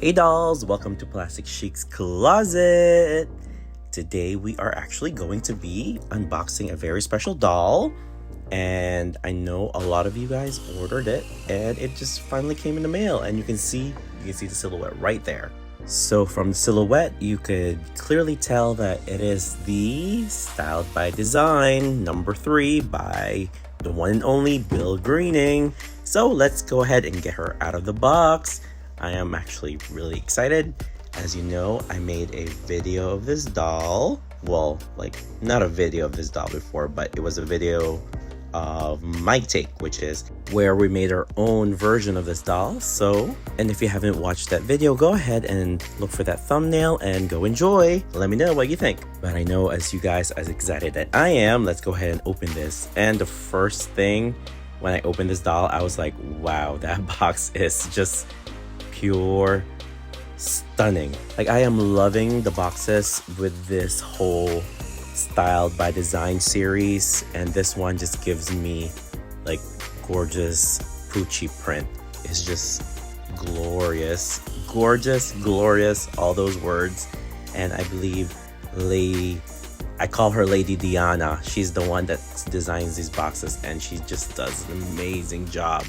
Hey dolls, welcome to Plastic Chic's Closet. Today we are actually going to be unboxing a very special doll, and I know a lot of you guys ordered it and it just finally came in the mail, and you can see the silhouette right there. So from the silhouette you could clearly tell that it is the Styled by Design number 3 by the one and only Bill Greening. So let's go ahead and get her out of the box. I am actually really excited. As you know, I made a video of this doll. Well, like, not a video of this doll before, but it was a video of my take, which is where we made our own version of this doll. So, and if you haven't watched that video, go ahead and look for that thumbnail and go enjoy. Let me know what you think. But I know as you guys as excited as I am, let's go ahead and open this. And the first thing when I opened this doll, I was like, wow, that box is just pure stunning. Like, I am loving the boxes with this whole Styled by Design series, and this one just gives me like gorgeous Pucci print. It's just glorious, glorious, all those words. And I believe I call her Lady Diana. She's the one that designs these boxes, and she just does an amazing job.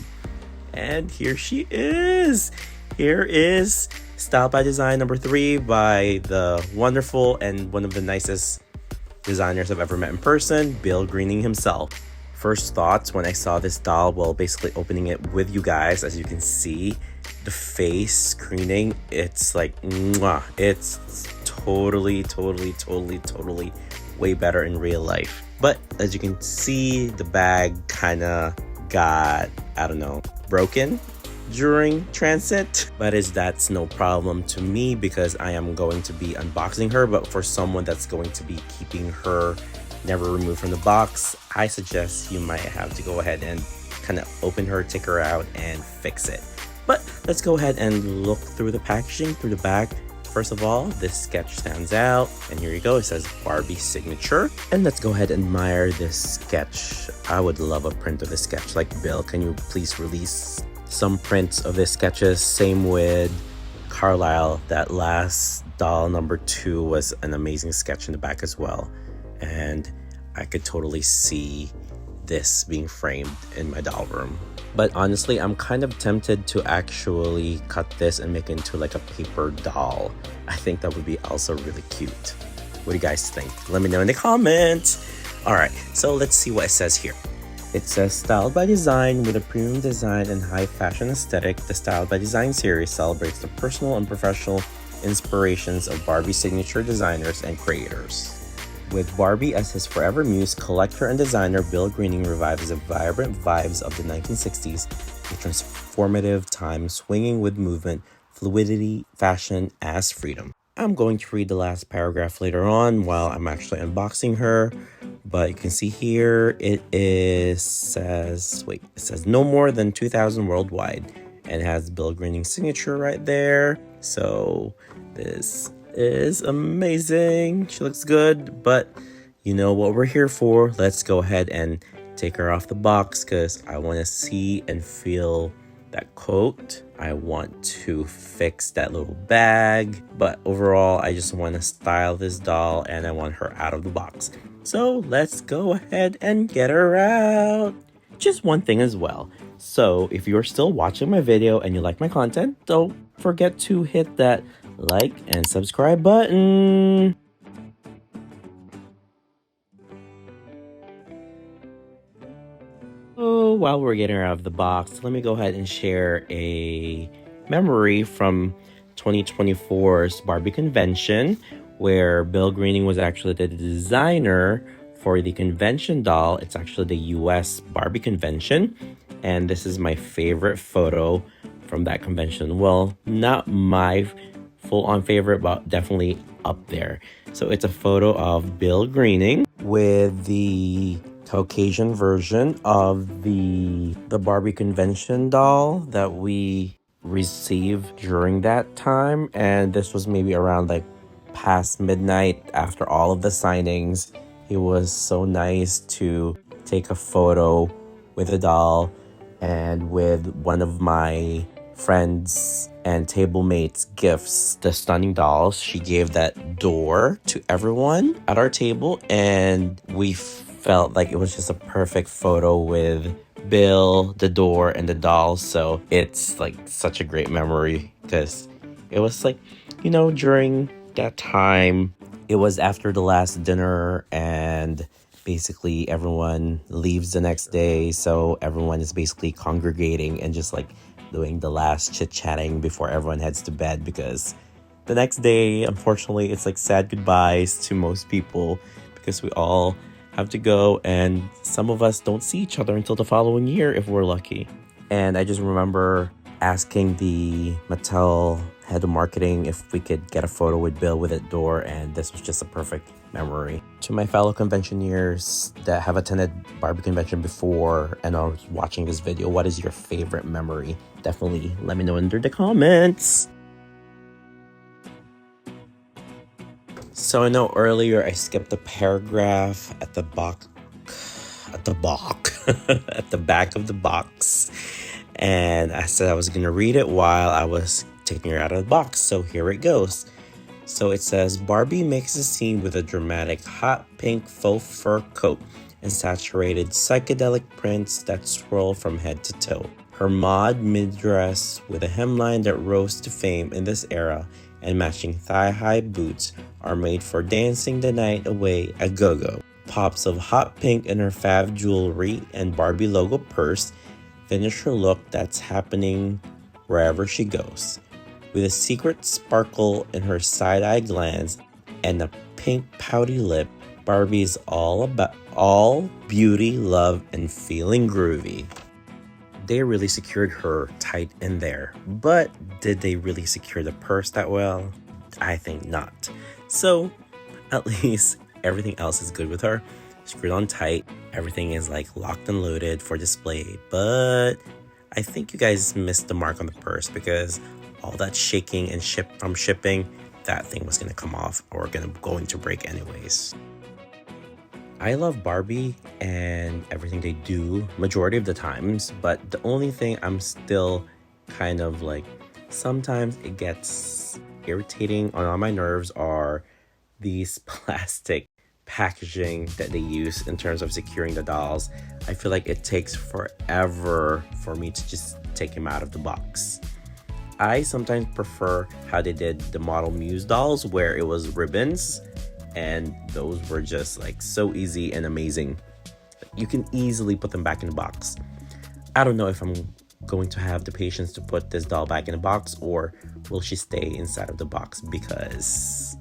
And here she is. Here is Styled by Design number 3 by the wonderful and one of the nicest designers I've ever met in person, Bill Greening himself. First thoughts when I saw this doll, well, basically opening it with you guys, as you can see, the face screening, it's like, mwah. It's totally way better in real life. But as you can see, the bag kind of got, I don't know, broken during transit, but that's no problem to me because I am going to be unboxing her. But for someone that's going to be keeping her never removed from the box, I suggest you might have to go ahead and kind of open her, take her out, and fix it. But let's go ahead and look through the packaging, through the bag. First of all, this sketch stands out, and here you go. It says Barbie signature. And let's go ahead and admire this sketch. I would love a print of this sketch. Like, Bill, can you please release some prints of his sketches? Same with Carlisle. That last doll number 2 was an amazing sketch in the back as well, and I could totally see this being framed in my doll room. But honestly, I'm kind of tempted to actually cut this and make it into like a paper doll. I think that would be also really cute. What do you guys think? Let me know in the comments. All right, so let's see what it says here. It says Styled by Design. With a premium design and high fashion aesthetic, the Styled by Design series celebrates the personal and professional inspirations of Barbie signature designers and creators. With Barbie as his forever muse, collector and designer Bill Greening revives the vibrant vibes of the 1960s, a transformative time swinging with movement, fluidity, fashion as freedom. I'm going to read the last paragraph later on while I'm actually unboxing her. But you can see here, it says no more than 2,000 worldwide, and it has Bill Greening's signature right there. So this is amazing. She looks good, but you know what we're here for. Let's go ahead and take her off the box because I want to see and feel that coat. I want to fix that little bag, but overall I just want to style this doll and I want her out of the box. So let's go ahead and get her out. Just one thing as well. So if you're still watching my video and you like my content, don't forget to hit that like and subscribe button. So while we're getting her out of the box, let me go ahead and share a memory from 2024's Barbie convention, where Bill Greening was actually the designer for the convention doll. It's actually the US Barbie convention, and this is my favorite photo from that convention. Well, not my full-on favorite, but definitely up there. So it's a photo of Bill Greening with the Caucasian version of the Barbie convention doll that we received during that time, and this was maybe around like past midnight after all of the signings. It was so nice to take a photo with the doll and with one of my friends and table mates gifts, the stunning dolls. She gave that door to everyone at our table, and we felt like it was just a perfect photo with Bill, the door, and the dolls. So it's like such a great memory because it was like, during that time, it was after the last dinner, and basically everyone leaves the next day. So everyone is basically congregating and just like doing the last chit-chatting before everyone heads to bed, because the next day, unfortunately, it's like sad goodbyes to most people because we all have to go, and some of us don't see each other until the following year if we're lucky. And I just remember asking the Mattel head of marketing if we could get a photo with Bill with that door, and this was just a perfect memory. To my fellow conventioneers that have attended Barbie convention before and are watching this video, what is your favorite memory? Definitely let me know under the comments. So I know earlier I skipped a paragraph at the back of the box, and I said I was gonna read it while I was taking her out of the box. So here it goes. So it says, Barbie makes a scene with a dramatic hot pink faux fur coat and saturated psychedelic prints that swirl from head to toe. Her mod mid-dress with a hemline that rose to fame in this era and matching thigh-high boots are made for dancing the night away a go-go. Pops of hot pink in her fab jewelry and Barbie logo purse finish her look that's happening wherever she goes. With a secret sparkle in her side-eye glance and a pink pouty lip, Barbie is all beauty, love, and feeling groovy. They really secured her tight in there, but did they really secure the purse that well? I think not. So at least everything else is good with her. Screwed on tight, everything is like locked and loaded for display, but I think you guys missed the mark on the purse because all that shaking and shipping, that thing was gonna come off or going to break anyways. I love Barbie and everything they do majority of the times, but the only thing I'm still kind of like, sometimes it gets irritating on my nerves are these plastic packaging that they use in terms of securing the dolls. I feel like it takes forever for me to just take them out of the box. I sometimes prefer how they did the Model Muse dolls where it was ribbons, and those were just like so easy and amazing. You can easily put them back in the box. I don't know if I'm going to have the patience to put this doll back in the box, or will she stay inside of the box, because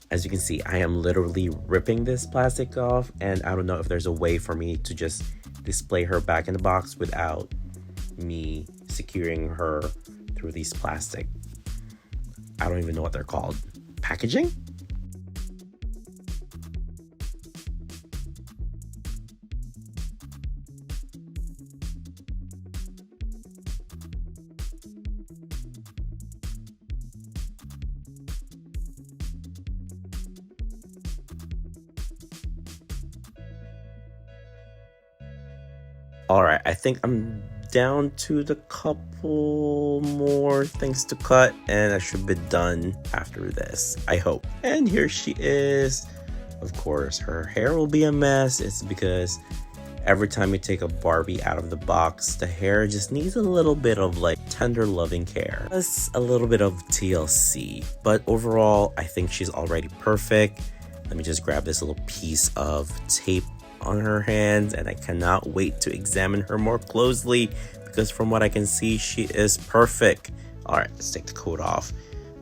as you can see, I am literally ripping this plastic off, and I don't know if there's a way for me to just display her back in the box without me securing her through these plastic, I don't even know what they're called, packaging? All right, I think I'm down to the couple more things to cut and I should be done after this, I hope. And here she is. Of course, her hair will be a mess. It's because every time you take a Barbie out of the box, the hair just needs a little bit of like tender loving care. Plus a little bit of TLC. But overall, I think she's already perfect. Let me just grab this little piece of tape on her hands, and I cannot wait to examine her more closely because from what I can see, she is perfect. All right, let's take the coat off.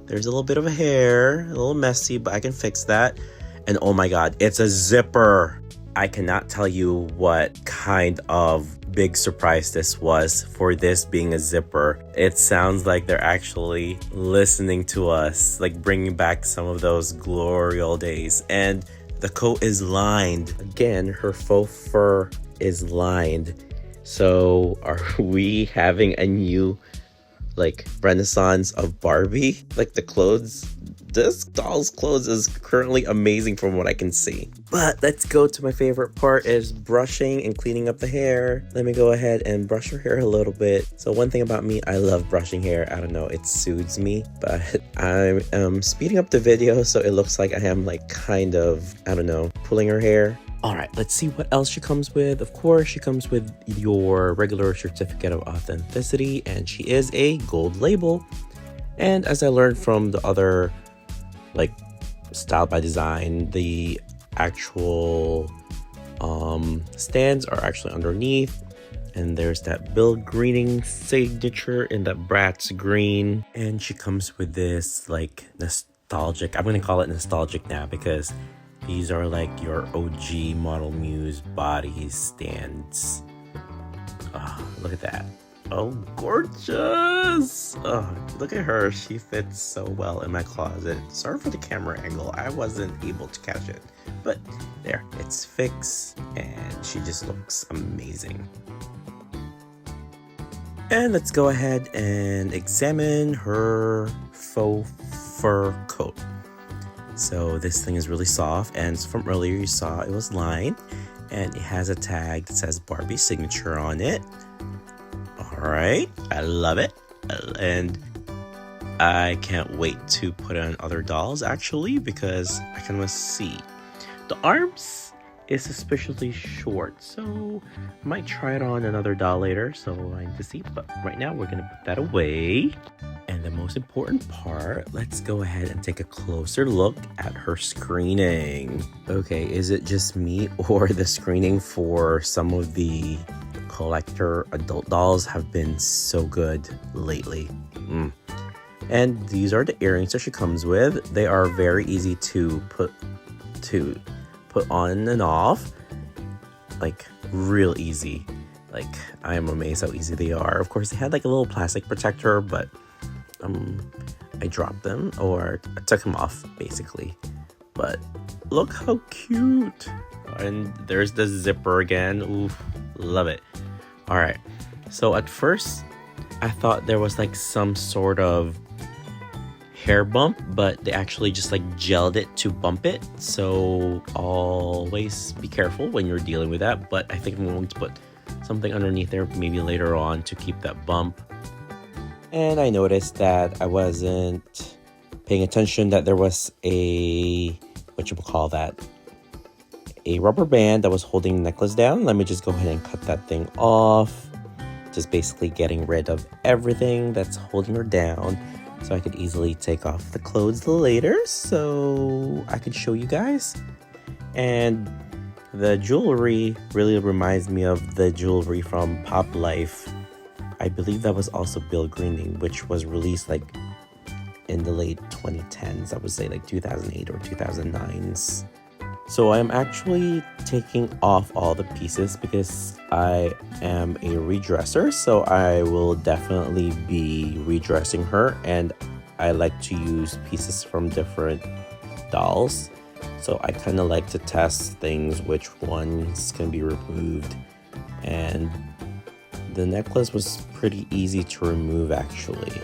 There's a little bit of hair, a little messy, but I can fix that. And oh my God, it's a zipper. I cannot tell you what kind of big surprise this was for this being a zipper. It sounds like they're actually listening to us, like bringing back some of those glory old days. And the coat is lined. Again, her faux fur is lined. So are we having a new like renaissance of Barbie? Like the clothes this doll's clothes is currently amazing from what I can see. But let's go to my favorite part, is brushing and cleaning up the hair. Let me go ahead and brush her hair a little bit. So one thing about me, I love brushing hair. I don't know, it soothes me, but I'm speeding up the video so it looks like I am like kind of, I don't know, pulling her hair. All right, let's see what else she comes with. Of course, she comes with your regular certificate of authenticity, and she is a gold label. And as I learned from the other, like, Styled by Design, the actual stands are actually underneath. And there's that Bill Greening signature in that Bratz green. And she comes with this, like, nostalgic, I'm going to call it nostalgic now because these are like your OG Model Muse body stands. Oh, look at that. Oh, gorgeous. Oh, look at her. She fits so well in my closet. Sorry for the camera angle. I wasn't able to catch it. But there, it's fixed and she just looks amazing. And let's go ahead and examine her faux fur coat. So this thing is really soft, and from earlier you saw it was lined, and it has a tag that says Barbie signature on it. All right, I love it, and I can't wait to put it on other dolls actually, because I can see the arms is suspiciously short, so I might try it on another doll later, so I need to see. But right now we're gonna put that away. And the most important part, let's go ahead and take a closer look at her screening. Okay, is it just me, or the screening for some of the collector adult dolls have been so good lately? And these are the earrings that she comes with. They are very easy to put on and off, like real easy. Like, I am amazed how easy they are. Of course, they had like a little plastic protector, but I dropped them, or I took them off basically. But look how cute. And there's the zipper again. Oof, love it. All right, so at first I thought there was like some sort of hair bump, but they actually just like gelled it to bump it. So always be careful when you're dealing with that. But I think I'm going to put something underneath there maybe later on to keep that bump. And I noticed that I wasn't paying attention that there was a, a rubber band that was holding the necklace down. Let me just go ahead and cut that thing off. Just basically getting rid of everything that's holding her down, so I could easily take off the clothes later so I could show you guys. And the jewelry really reminds me of the jewelry from Pop Life. I believe that was also Bill Greening, which was released like in the late 2010s. I would say like 2008 or 2009s. So I'm actually taking off all the pieces because I am a redresser. So I will definitely be redressing her, and I like to use pieces from different dolls. So I kind of like to test things, which ones can be removed. And the necklace was pretty easy to remove actually.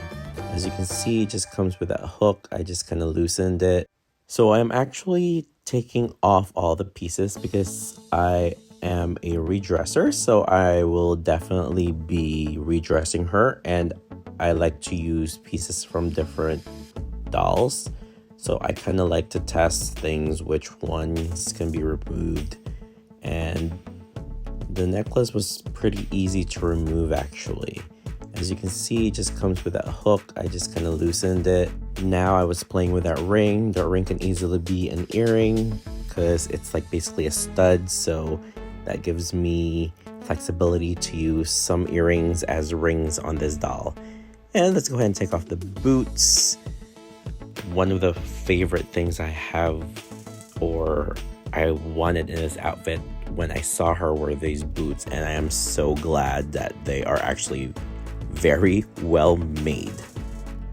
As you can see, it just comes with that hook. I just kind of loosened it. So I'm actually taking off all the pieces because I am a redresser. So I will definitely be redressing her, and I like to use pieces from different dolls. So I kind of like to test things, which ones can be removed. And the necklace was pretty easy to remove actually. As you can see, it just comes with that hook. I just kind of loosened it. Now I was playing with that ring. The ring can easily be an earring because it's like basically a stud. So that gives me flexibility to use some earrings as rings on this doll. And let's go ahead and take off the boots. One of the favorite things I have, or I wanted in this outfit when I saw her, were these boots. And I am so glad that they are actually very well made.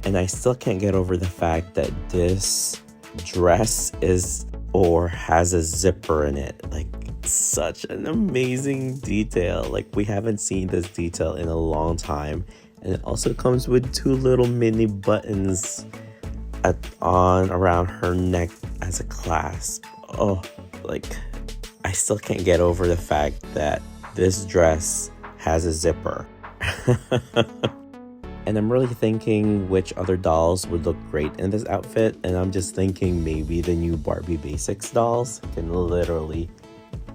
And I still can't get over the fact that this dress has a zipper in it. Like, such an amazing detail. Like, we haven't seen this detail in a long time. And it also comes with two little mini buttons. on around her neck as a clasp. Oh, like I still can't get over the fact that this dress has a zipper. And I'm really thinking which other dolls would look great in this outfit. And I'm just thinking maybe the new Barbie Basics dolls can literally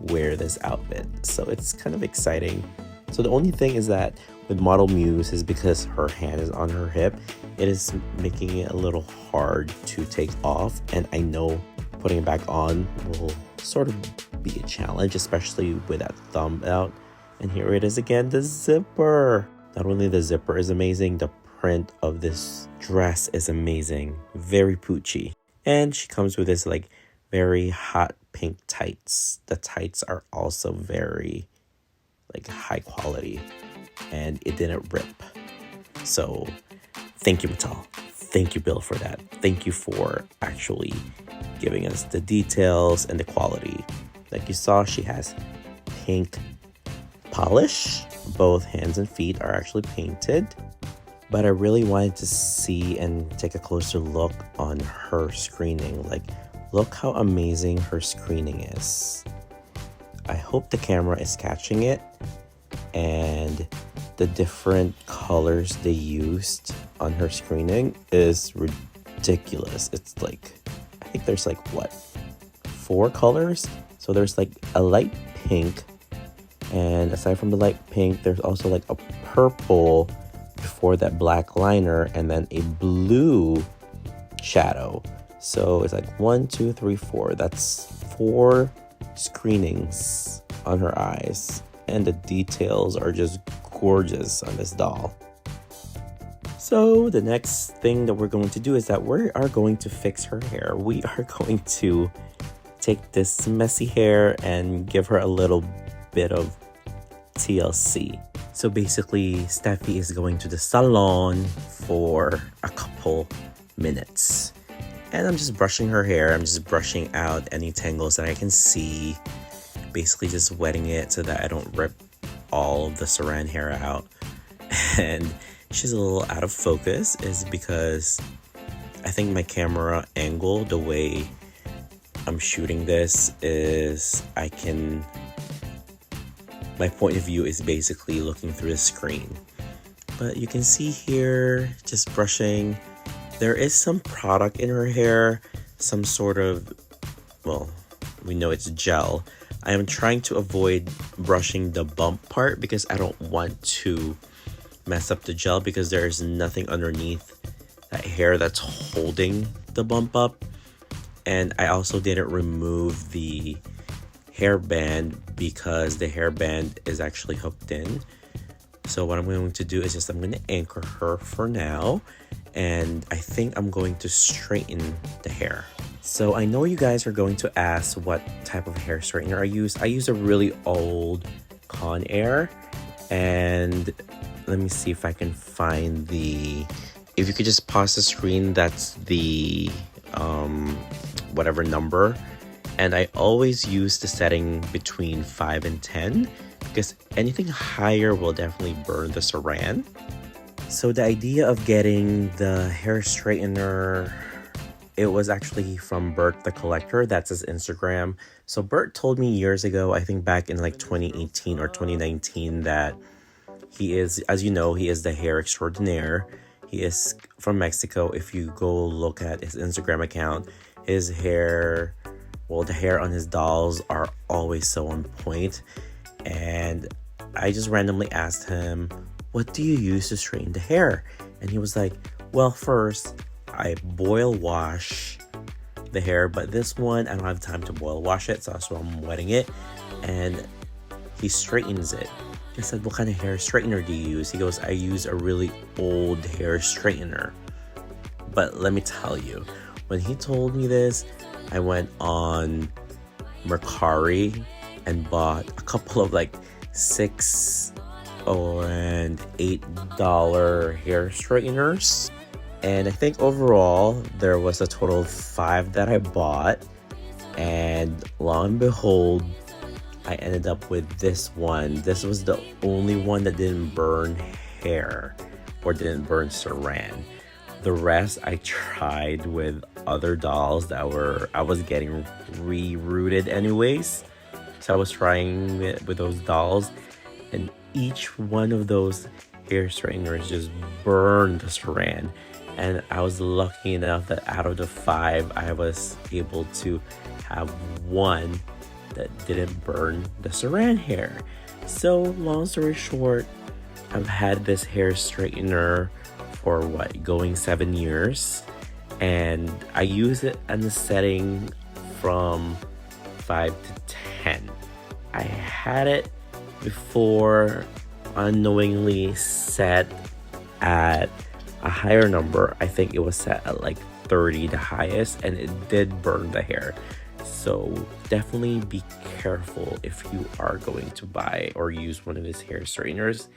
wear this outfit. So it's kind of exciting. So the only thing is that with Model Muse is because her hand is on her hip, it is making it a little hard to take off. And I know putting it back on will sort of be a challenge, especially with that thumb out. And here it is again, the zipper. Not only the zipper is amazing, the print of this dress is amazing. Very poochy. And she comes with this like very hot pink tights. The tights are also very like high quality. And it didn't rip. So thank you, Mattel. Thank you, Bill, for that. Thank you for actually giving us the details and the quality. Like you saw, she has pink polish. Both hands and feet are actually painted. But I really wanted to see and take a closer look on her screening. Like, look how amazing her screening is. I hope the camera is catching it. And the different colors they used on her screening is ridiculous. It's like, I think there's like, what, 4 colors? So there's like a light pink. And aside from the light pink, there's also like a purple before that black liner, and then a blue shadow. So it's like 1, 2, 3, 4. That's 4 screenings on her eyes. And the details are just gorgeous on this doll. So the next thing that we're going to do is that we are going to fix her hair. We are going to take this messy hair and give her a little bit of TLC. So basically, Steffi is going to the salon for a couple minutes. And I'm just brushing her hair. I'm just brushing out any tangles that I can see. Basically just wetting it so that I don't rip all of the saran hair out. And she's a little out of focus is because I think my camera angle, the way I'm shooting this is my point of view is basically looking through the screen. But you can see here, just brushing, there is some product in her hair, some sort of, well, we know it's gel. I am trying to avoid brushing the bump part because I don't want to mess up the gel because there is nothing underneath that hair that's holding the bump up. And I also didn't remove the hairband because the hairband is actually hooked in. So what I'm going to do is just I'm going to anchor her for now, and I think I'm going to straighten the hair. So I know you guys are going to ask what type of hair straightener I use. I use a really old Conair, and let me see if I can find if you could just pause the screen, that's the whatever number. And I always use the setting between 5 and 10 because anything higher will definitely burn the saran. So the idea of getting the hair straightener, it was actually from Bert the Collector. That's his Instagram. So Bert told me years ago, I think back in like 2018 or 2019, that he is, as you know, he is the hair extraordinaire. He is from Mexico. If you go look at his Instagram account, his hair, well, the hair on his dolls are always so on point. And I just randomly asked him, what do you use to straighten the hair? And he was like, well, first I boil wash the hair, but this one I don't have time to boil wash it, so I'm wetting it, and he straightens it. I said, what kind of hair straightener do you use? He goes, I use a really old hair straightener. But let me tell you, when he told me this, I went on Mercari and bought a couple of like $6 and $8 hair straighteners. And I think overall there was a total of 5 that I bought. And lo and behold, I ended up with this one. This was the only one that didn't burn hair or didn't burn saran. The rest I tried with other dolls that I was getting rerouted anyways. So I was trying it with those dolls, and each one of those hair straighteners just burned the strand. And I was lucky enough that out of the 5, I was able to have one that didn't burn the saran hair. So long story short, I've had this hair straightener for going 7 years, and I use it in the setting from 5 to 10. I had it before unknowingly set at a higher number. I think it was set at like 30, the highest, and it did burn the hair. So definitely be careful if you are going to buy or use one of these hair straighteners,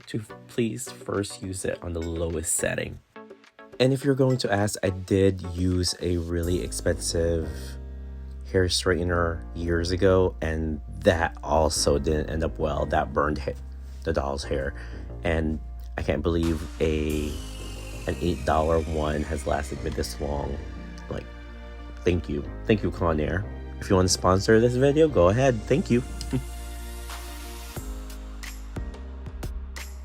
to please first use it on the lowest setting. And if you're going to ask, I did use a really expensive hair straightener years ago, and that also didn't end up well. That burned the doll's hair, and I can't believe an $8 one has lasted me this long. Like, thank you Conair. If you want to sponsor this video, go ahead. Thank you.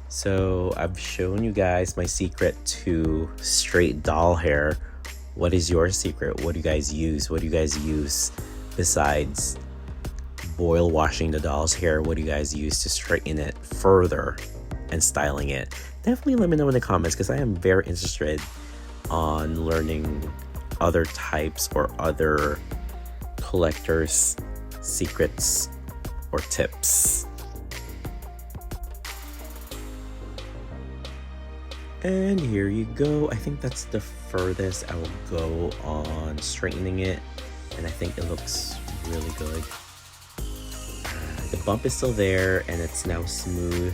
So I've shown you guys my secret to straight doll hair. What is your secret? What do you guys use? What do you guys use besides boil washing the doll's hair? What do you guys use to straighten it further and styling it? Definitely let me know in the comments, because I am very interested on learning other types or other collectors' secrets or tips. And here you go. I think that's the furthest I will go on straightening it, and I think it looks really good. The bump is still there and it's now smooth.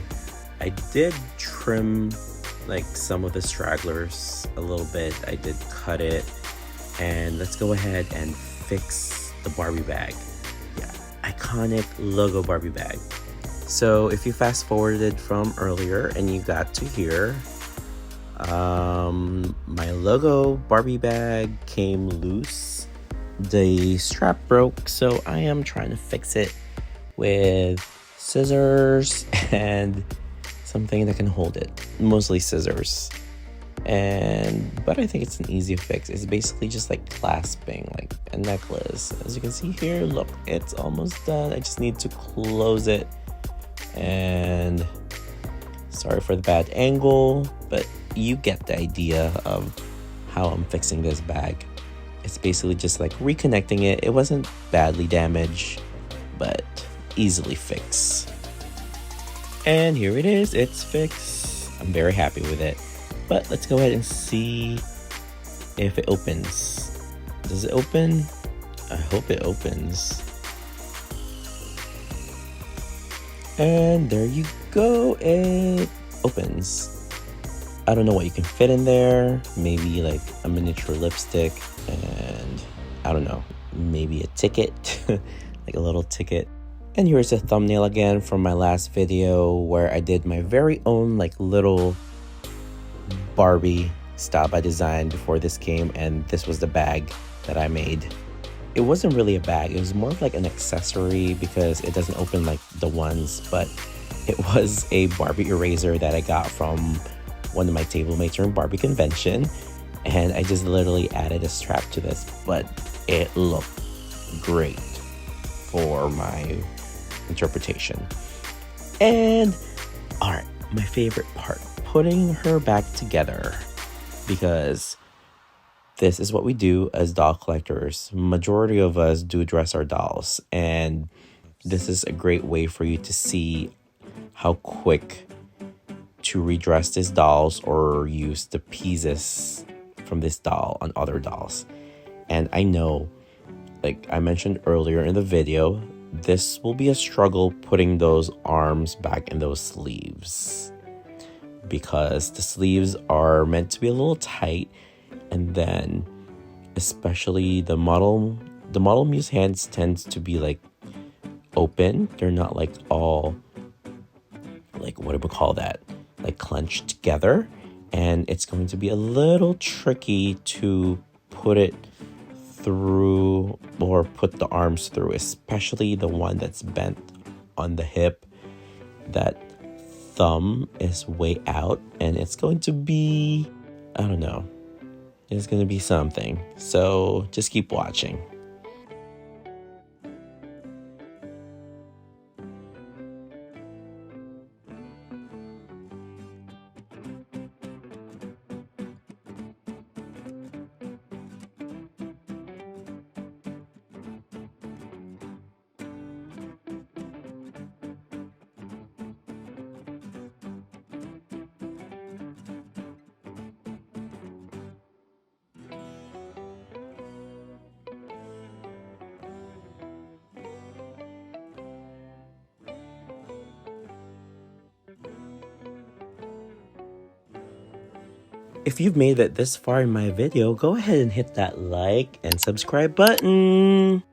I did trim like some of the stragglers a little bit. I did cut it, and let's go ahead and fix the Barbie bag. Yeah, iconic logo Barbie bag. So if you fast forwarded from earlier and you got to here, my logo Barbie bag came loose. The strap broke, so I am trying to fix it with scissors and something that can hold it, mostly scissors. But I think it's an easy fix. It's basically just like clasping like a necklace. As you can see here, look, it's almost done. I just need to close it. And sorry for the bad angle, but you get the idea of how I'm fixing this bag. It's basically just like reconnecting it. It wasn't badly damaged, but easily fixed. And here it is, it's fixed. I'm very happy with it. But let's go ahead and see if it opens. Does it open? I hope it opens. And there you go, it opens. I don't know what you can fit in there. Maybe like a miniature lipstick, and I don't know, maybe a ticket, like a little ticket. And here's a thumbnail again from my last video where I did my very own like little Barbie style by design before this came, and this was the bag that I made. It wasn't really a bag, it was more of like an accessory because it doesn't open like the ones, but it was a Barbie eraser that I got from one of my table mates during Barbie convention, and I just literally added a strap to this, but it looked great for my interpretation. And all right, my favorite part, putting her back together, because this is what we do as doll collectors. Majority of us do dress our dolls, and this is a great way for you to see how quick to redress these dolls or use the pieces from this doll on other dolls. And I know, like I mentioned earlier in the video, this will be a struggle putting those arms back in those sleeves, because the sleeves are meant to be a little tight, and then especially the model muse hands tends to be like open. They're not like all like, what do we call that, like clenched together. and it's going to be a little tricky to put it through or put the arms through, especially the one that's bent on the hip. That thumb is way out, and it's going to be, I don't know, it's going to be something. So just keep watching. If you've made it this far in my video, go ahead and hit that like and subscribe button.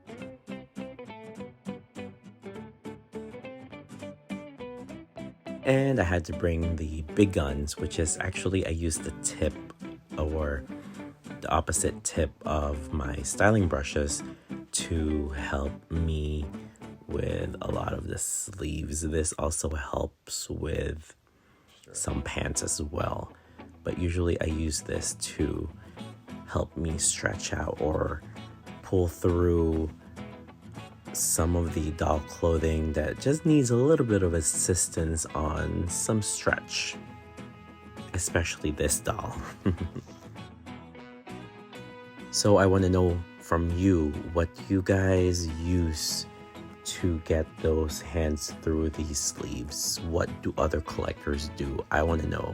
And I had to bring the big guns, which is actually I used the tip or the opposite tip of my styling brushes to help me with a lot of the sleeves. This also helps with some pants as well. But usually I use this to help me stretch out or pull through some of the doll clothing that just needs a little bit of assistance on some stretch, especially this doll. So I want to know from you what you guys use to get those hands through these sleeves. What do other collectors do? I want to know.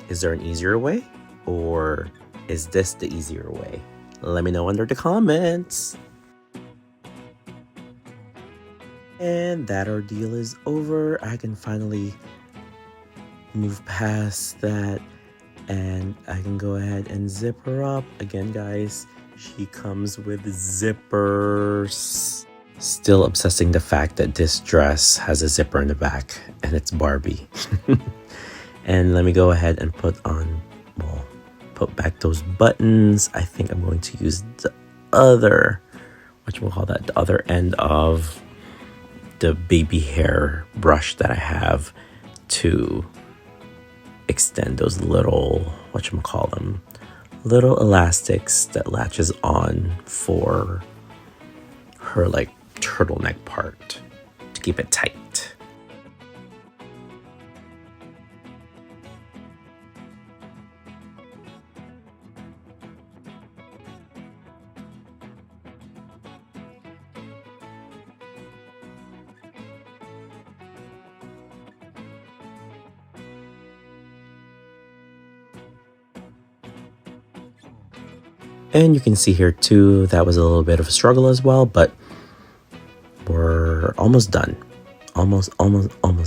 Is there an easier way, or is this the easier way? Let me know under the comments. And that ordeal is over. I can finally move past that, and I can go ahead and zip her up. Again, guys, she comes with zippers. Still obsessing the fact that this dress has a zipper in the back, and it's Barbie. And let me go ahead and put back those buttons. I think I'm going to use the other, the other end of the baby hair brush that I have to extend those little, little elastics that latches on for her like turtleneck part to keep it tight. And you can see here too, that was a little bit of a struggle as well, but we're almost done. Almost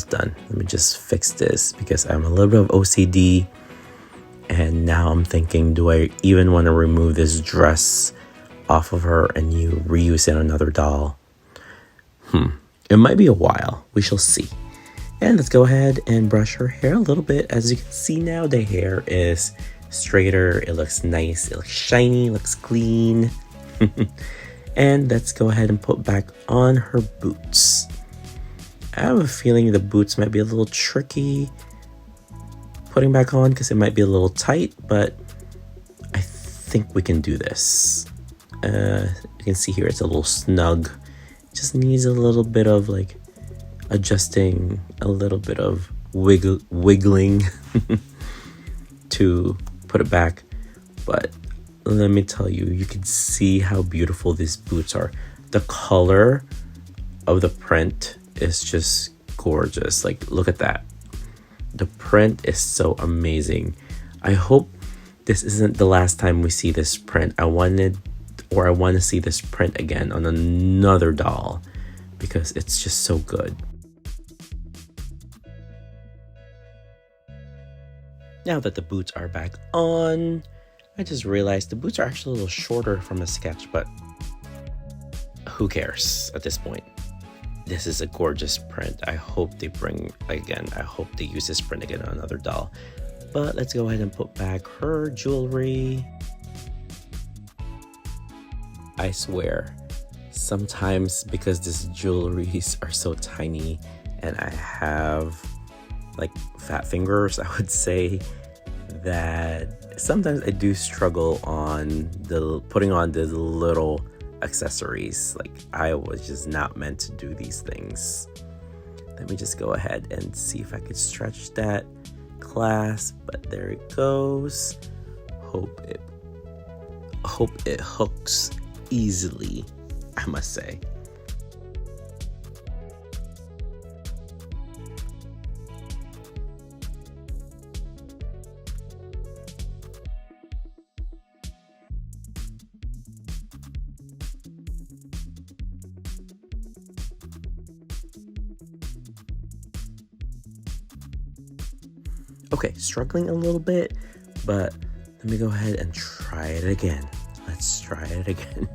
done. Let me just fix this because I'm a little bit of OCD. And now I'm thinking, do I even want to remove this dress off of her and reuse it on another doll? It might be a while. We shall see. And let's go ahead and brush her hair a little bit. As you can see now, the hair is straighter, it looks nice, it looks shiny, it looks clean. And let's go ahead and put back on her boots. I have a feeling the boots might be a little tricky putting back on because it might be a little tight, but I think we can do this. You can see here it's a little snug. It just needs a little bit of like adjusting, a little bit of wiggling to put it back. But let me tell you, you can see how beautiful these boots are. The color of the print is just gorgeous. Like, look at that. The print is so amazing. I hope this isn't the last time we see this print. I want to see this print again on another doll because it's just so good. Now that the boots are back on, I just realized the boots are actually a little shorter from the sketch, but who cares at this point? This is a gorgeous print. I hope they use this print again on another doll. But let's go ahead and put back her jewelry. I swear, sometimes because these jewelries are so tiny and I have like fat fingers, I would say, that sometimes I do struggle on putting on the little accessories. Like, I was just not meant to do these things. Let me just go ahead and see if I could stretch that clasp, but there it goes. Hope it hooks easily, I must say. Okay, struggling a little bit, but let me go ahead and try it again. Let's try it again.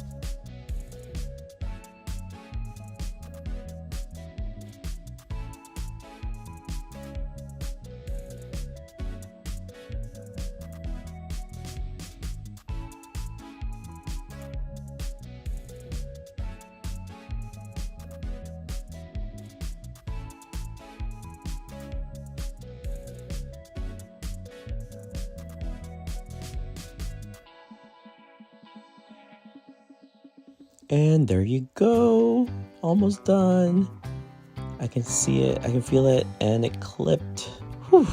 And there you go. Almost done. I can see it. I can feel it. And it clipped. Whew.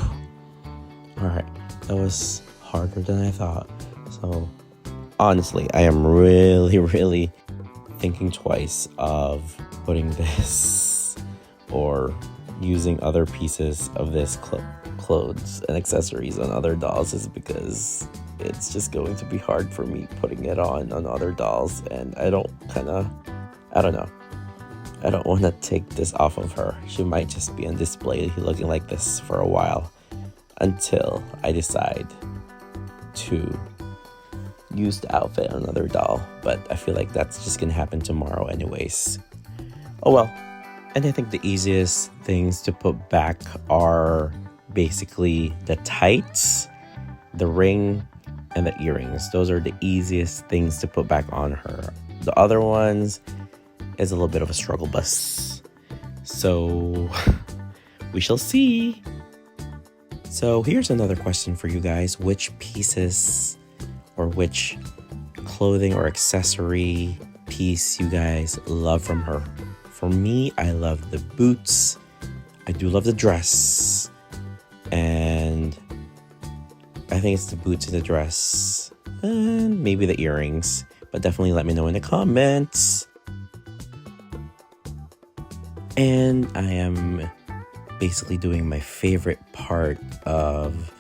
Alright. That was harder than I thought. So, honestly, I am really thinking twice of putting this or using other pieces of this clothes and accessories on other dolls, is because it's just going to be hard for me putting it on other dolls, and I don't know. I don't want to take this off of her. She might just be on display looking like this for a while until I decide to use the outfit on another doll. But I feel like that's just gonna happen tomorrow anyways. Oh well. And I think the easiest things to put back are basically the tights, the ring, and the earrings. Those are the easiest things to put back on her. The other ones is a little bit of a struggle bus. So we shall see. So here's another question for you guys. Which pieces or which clothing or accessory piece you guys love from her? For me, I love the boots. I do love the dress. And I think it's the boots and the dress. And maybe the earrings. But definitely let me know in the comments. And I am basically doing my favorite part of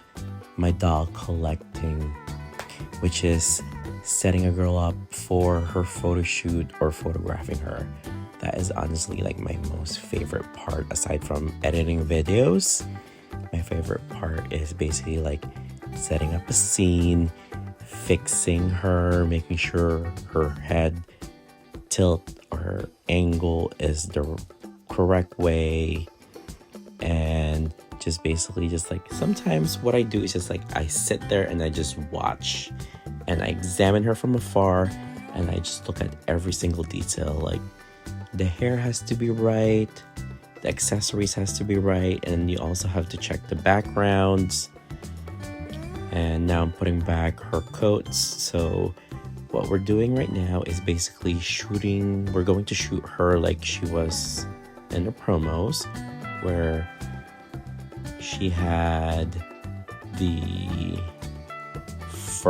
my doll collecting, which is setting a girl up for her photo shoot or photographing her. That is honestly like my most favorite part, aside from editing videos. My favorite part is basically like setting up a scene, fixing her, making sure her head tilt or her angle is the correct way, and just basically just like sometimes what I do is just like I sit there and I just watch and I examine her from afar and I just look at every single detail. Like, the hair has to be right, the accessories has to be right, and you also have to check the backgrounds. And now I'm putting back her coats. So what we're doing right now is basically we're going to shoot her like she was in the promos, where she had the faux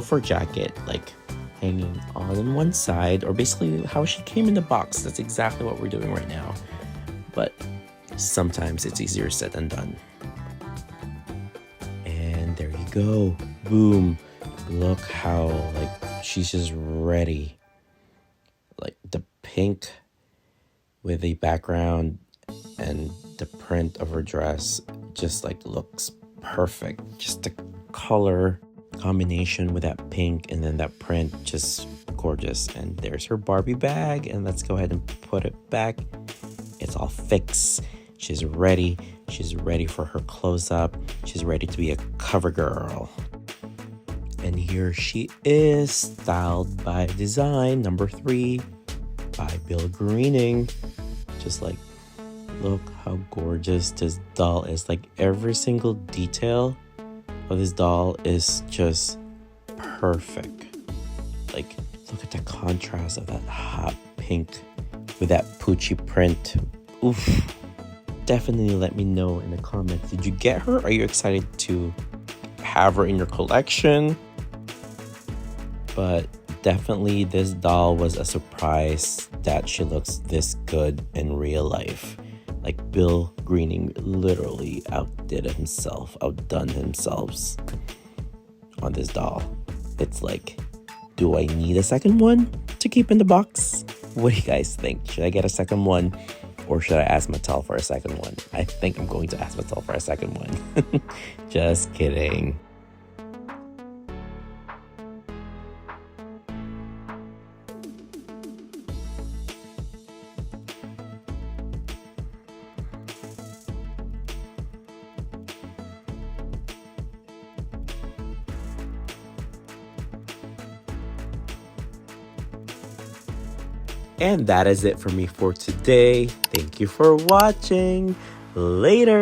fur jacket like hanging on one side, or basically how she came in the box. That's exactly what we're doing right now, but sometimes it's easier said than done. And there you go, boom. Look how like she's just ready. Like the pink with the background and the print of her dress just like looks perfect. Just the color combination with that pink and then that print, just gorgeous. And there's her Barbie bag, and let's go ahead and put it back. It's all fixed. She's ready. She's ready for her close-up. She's ready to be a cover girl. And here she is, Styled by Design, number 3 by Bill Greening. Just like, look how gorgeous this doll is. Like, every single detail of this doll is just perfect. Like, look at the contrast of that hot pink with that poochy print. Oof. Definitely let me know in the comments. Did you get her? Are you excited to have her in your collection? But definitely this doll was a surprise that she looks this good in real life. Like, Bill Greening literally outdone himself on this doll. It's like, do I need a second one to keep in the box? What do you guys think? Should I get a second one? Or should I ask Mattel for a second one? I think I'm going to ask Mattel for a second one. Just kidding. And that is it for me for today. Thank you for watching. Later.